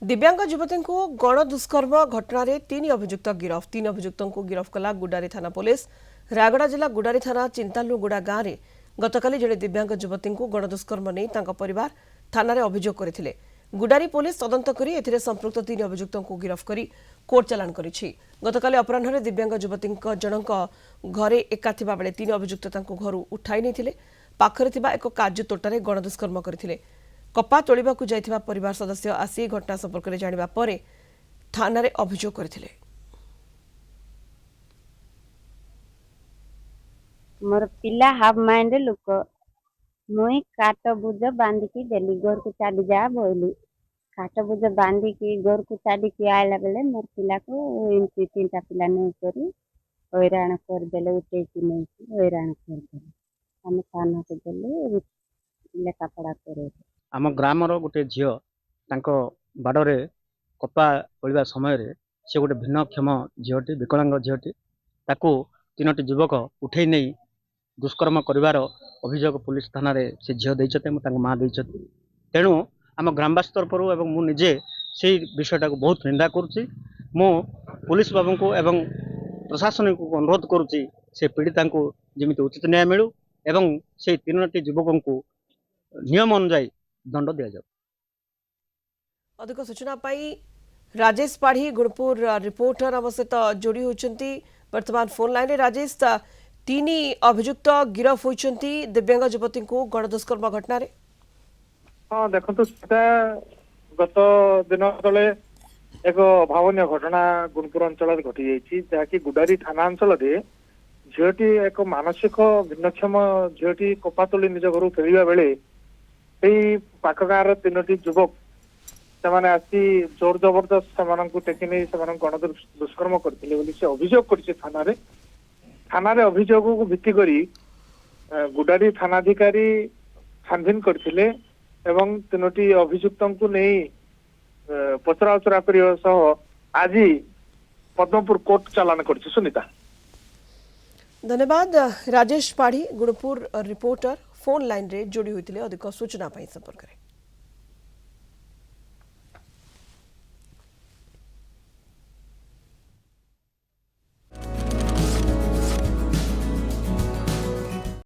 दिव्यांग युवती को गण दुष्कर्म घटना रे 3 अभियुक्त गिरफ 3 अभियुक्तों को गिरफ कला गुडारी थाना पुलिस। रायगड़ा जिला गुडारी थाना चिंतालुगुड़ा गाँव में गतकाली जड़े दिव्यांग युवती को गण दुष्कर्म नहीं परिवार थाना रे अभियोग करथिले। गुडारी पुलिस तदंत करी एथिरे संपृक्त 3 अभियुक्तों को गिरफ करी कोर्ट चालान करिछि। गतकाली अपराह्न दिव्यांग युवती जनक घरे एका थिबा बेले 3 अभियुक्त तांको घरु उठाई नैथिले। पाखरे थिबा एक काजू तोटारे गण दुष्कर्म करथिले। कपा तोलिबा को जाइथिबा परिवार सदस्य आसी घटना संपर्क में जानिबा परे थाना रे अभियोग करथिले। मोर पिला हाफ माइंड लोक मुई काट बुझ बांधिकी देली घर को चाली जा बोली काट बुझ बांधिकी घर को चाली आयला बेले मोर पिला को एमती 3टा पिला नहीं करी हैरान कर देले उठे की नहीं हैरान कर देले हम थाना को देले लेखा पढ़ा करे। आम ग्रामर गोटे झील बाड़े कपा तोलिबा समय से गोटे भिन्नक्षम झीटी विकलांग झीटी ताकू 3टी युवक उठे नहीं दुष्कर्म कर अभियोग पुलिस थाना रे से झील देते माँ देते। तेणु आम ग्रामवासी तरफ मुझे से विषयटा को बहुत निंदा करुच्ची। मु पुलिस बाबू को एवं प्रशासन को अनुरोध करुच्ची से पीड़िता को जमी उचित न्याय मिलू एवं से 3टी युवकों को नियम अनुଯାयी दंड दि जाऊ। अधिक सूचना पाई राजेश पाढ़ी गुणपुर रिपोर्टर आम सहित जोड़ी होती वर्तमान फोन लाइन। राजेश 3 अभियुक्त गिरफ होती दिव्यांग युवती को गण दुष्कर्म घटना रे। हाँ देखो गत दिन तले एक भावनीय घटना गुणपुर अंचल घटी जाइए जहाँकि गुडारी थाना अंचल झीटी एक मानसिक भिन्नक्षम झीटी कपा तोली निज घर फेरिया बेले पाख गाँव 3टी युवक से आसी जोर जबरदस्त से टेकी नहीं गण दुष्कर्म करते से अभियोग कर थाना रे अभियोग को भित्ति करी गुडारी थानाधिकारी छानभिन करथिले एवं 3टी अभियुक्तों को नहीं पचरा उचरा करने आज पद्मपुर कोर्ट चालान कर। सुनीता धन्यवाद। राजेश पाढ़ी गुणपुर रिपोर्टर फोन लाइन रे जोड़ी होते अधिक सूचना संपर्क में।